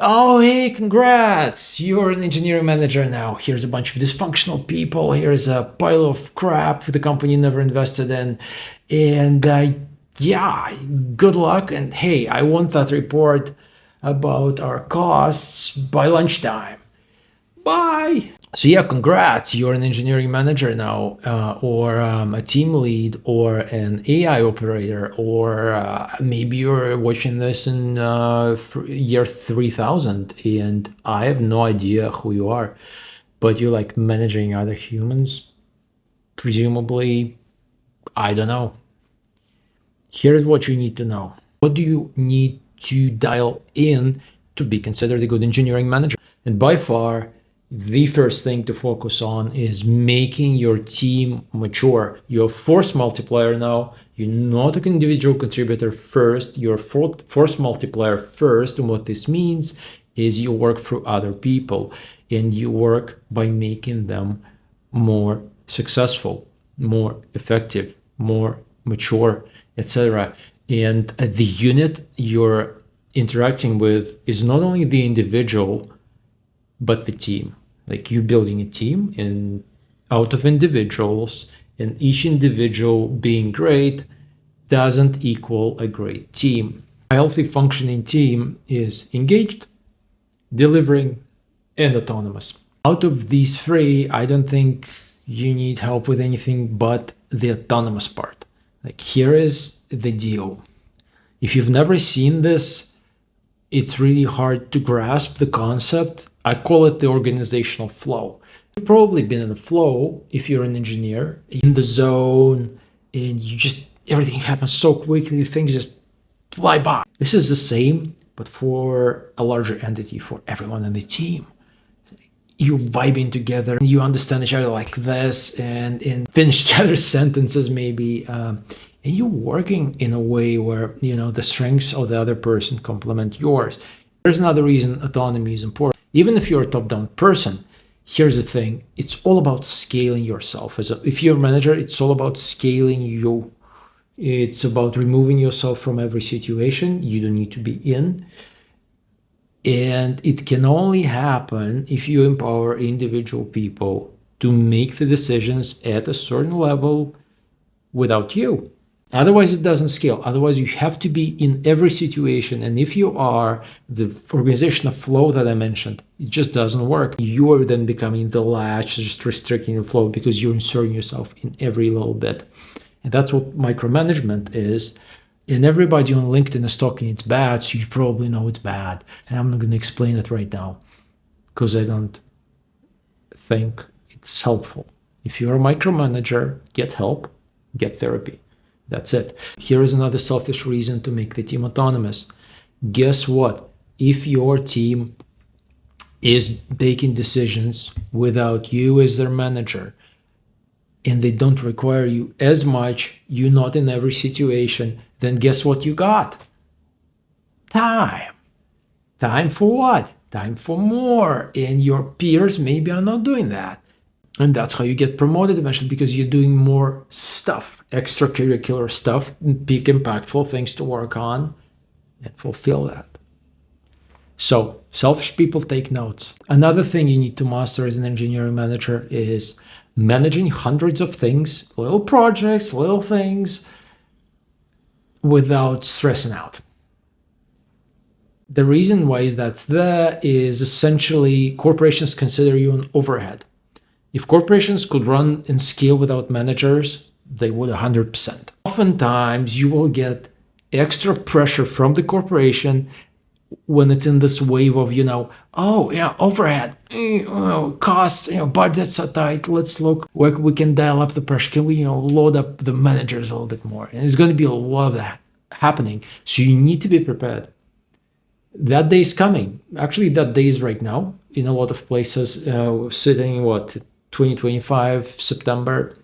Oh, hey, congrats! You're an engineering manager now. Here's a bunch of dysfunctional people. Here's a pile of crap the company never invested in. And yeah, good luck. And hey, I want that report about our costs by lunchtime. Bye. So yeah, congrats. You're an engineering manager now, or a team lead, or an AI operator, or maybe you're watching this in year 3000, and I have no idea who you are, but you're like managing other humans, presumably. I don't know. Here's what you need to know. What do you need to dial in to be considered a good engineering manager? And by far, the first thing to focus on is making your team mature. You're a force multiplier now. You're not an individual contributor first. You're a force multiplier first. And what this means is you work through other people and you work by making them more successful, more effective, more mature, etc. And the unit you're interacting with is not only the individual, but the team. Like you're building a team and out of individuals, and each individual being great doesn't equal a great team. A healthy functioning team is engaged, delivering, and autonomous. Out of these three, I don't think you need help with anything but the autonomous part. Like here is the deal. If you've never seen this, it's really hard to grasp the concept. I call it the organizational flow. You've probably been in a flow if you're an engineer, in the zone, and everything happens so quickly, things just fly by. This is the same, but for a larger entity, for everyone in the team. You vibing together, you understand each other like this, and finish each other's sentences maybe. And you're working in a way where the strengths of the other person complement yours. There's another reason autonomy is important. Even if you're a top-down person, here's the thing: it's all about scaling yourself. If you're a manager, it's all about scaling you. It's about removing yourself from every situation you don't need to be in. And it can only happen if you empower individual people to make the decisions at a certain level without you. Otherwise, it doesn't scale. Otherwise, you have to be in every situation. And if you are the organizational flow that I mentioned, it just doesn't work. You are then becoming the latch, just restricting the flow because you're inserting yourself in every little bit. And that's what micromanagement is. And everybody on LinkedIn is talking it's bad, so you probably know it's bad. And I'm not going to explain it right now because I don't think it's helpful. If you're a micromanager, get help, get therapy. That's it. Here is another selfish reason to make the team autonomous. Guess what? If your team is making decisions without you as their manager, and they don't require you as much, you're not in every situation, then guess what you got? Time. Time for what? Time for more. And your peers maybe are not doing that. And that's how you get promoted eventually, because you're doing more stuff, extracurricular stuff, big impactful things to work on and fulfill that. So selfish people, take notes. Another thing you need to master as an engineering manager is managing hundreds of things, little projects, little things, without stressing out. The reason why that's there is essentially corporations consider you an overhead. If corporations could run and scale without managers, they would 100%. Oftentimes, you will get extra pressure from the corporation when it's in this wave of, oh yeah, overhead, costs, budgets are tight. Let's look where we can dial up the pressure. Can we, load up the managers a little bit more? And it's going to be a lot of that happening. So you need to be prepared. That day is coming. Actually, that day is right now in a lot of places. Sitting 2025 September.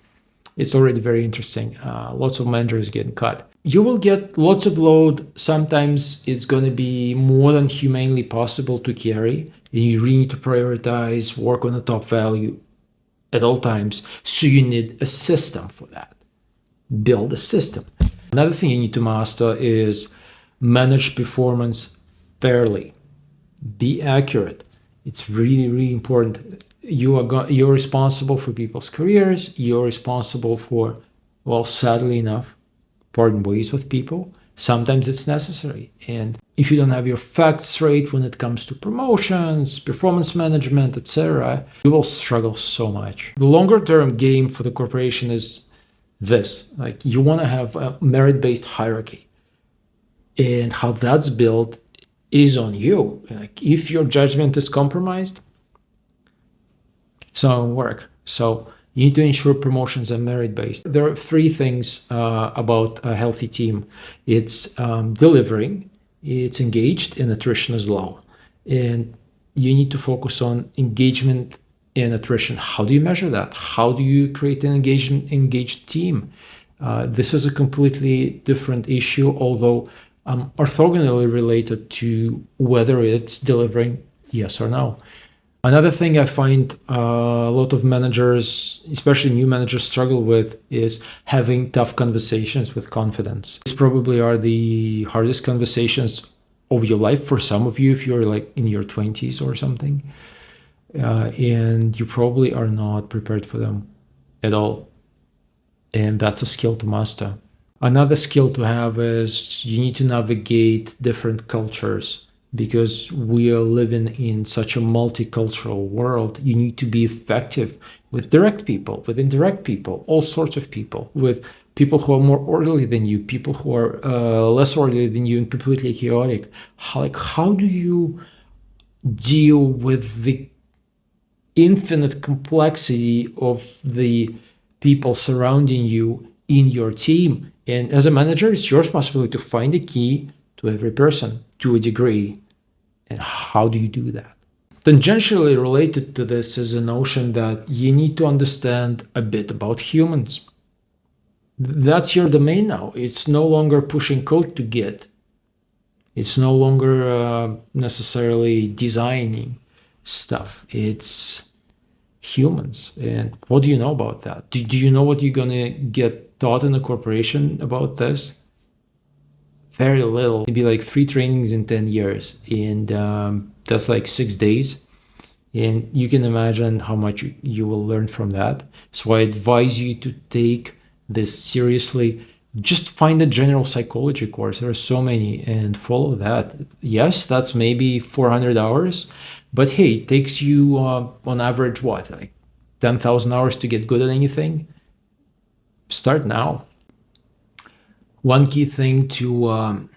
It's already very interesting. Lots of managers getting cut. You will get lots of load. Sometimes it's going to be more than humanly possible to carry. And you really need to prioritize, work on the top value at all times. So you need a system for that. Build a system. Another thing you need to master is manage performance fairly. Be accurate. It's really, really important. You're responsible for people's careers. You're responsible for, well, sadly enough, parting ways with people. Sometimes it's necessary. And if you don't have your facts straight when it comes to promotions, performance management, etc., you will struggle so much. The longer term game for the corporation is this. Like, you want to have a merit-based hierarchy. And how that's built is on you. Like, if your judgment is compromised, it's not gonna work. So you need to ensure promotions are merit-based. There are three things about a healthy team. It's delivering, it's engaged, and attrition is low. And you need to focus on engagement and attrition. How do you measure that? How do you create an engaged team? This is a completely different issue, although orthogonally related to whether it's delivering, yes or no. Another thing I find a lot of managers, especially new managers, struggle with is having tough conversations with confidence. These probably are the hardest conversations of your life for some of you if you're like in your 20s or something. And you probably are not prepared for them at all. And that's a skill to master. Another skill to have is you need to navigate different cultures. Because we are living in such a multicultural world, you need to be effective with direct people, with indirect people, all sorts of people, with people who are more orderly than you, people who are less orderly than you and completely chaotic. How do you deal with the infinite complexity of the people surrounding you in your team? And as a manager, it's your responsibility to find a key to every person to a degree. And how do you do that? Tangentially related to this is a notion that you need to understand a bit about humans. That's your domain now. It's no longer pushing code to Git. It's no longer necessarily designing stuff. It's humans. And what do you know about that? Do you know what you're going to get taught in a corporation about this? Very little. Maybe like 3 trainings in 10 years. And that's like 6 days. And you can imagine how much you will learn from that. So I advise you to take this seriously. Just find a general psychology course. There are so many, and follow that. Yes, that's maybe 400 hours. But hey, it takes you on average, what, like 10,000 hours to get good at anything? Start now. One key thing to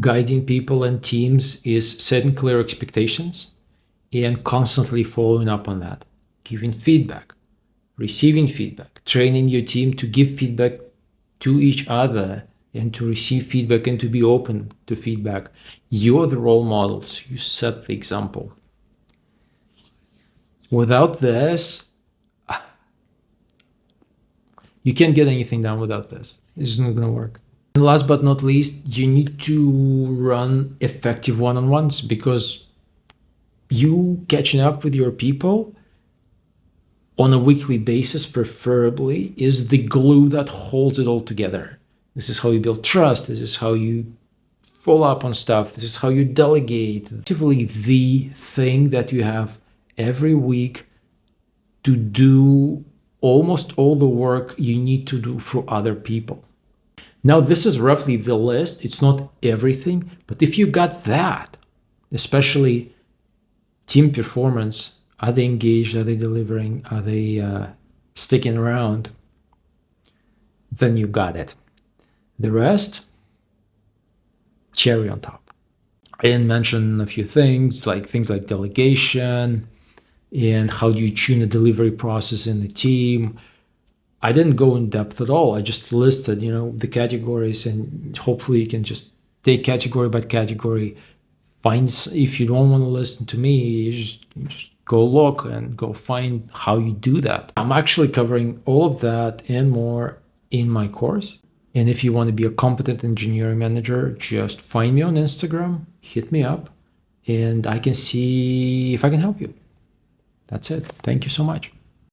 guiding people and teams is setting clear expectations and constantly following up on that. Giving feedback, receiving feedback, training your team to give feedback to each other and to receive feedback and to be open to feedback. You are the role models. You set the example. Without this, you can't get anything done without this. It's not going to work. And last but not least, you need to run effective one-on-ones, because you catching up with your people on a weekly basis, preferably, is the glue that holds it all together. This is how you build trust. This is how you follow up on stuff. This is how you delegate. Effectively, the thing that you have every week to do almost all the work you need to do for other people. Now, this is roughly the list. It's not everything, but if you got that, especially team performance, are they engaged? Are they delivering? Are they sticking around? Then you got it. The rest, cherry on top. I didn't mention a few things like delegation and how do you tune a delivery process in the team. I didn't go in depth at all. I just listed, the categories, and hopefully you can just take category by category. If you don't want to listen to me, you just go look and go find how you do that. I'm actually covering all of that and more in my course. And if you want to be a competent engineering manager, just find me on Instagram, hit me up, and I can see if I can help you. That's it. Thank you so much.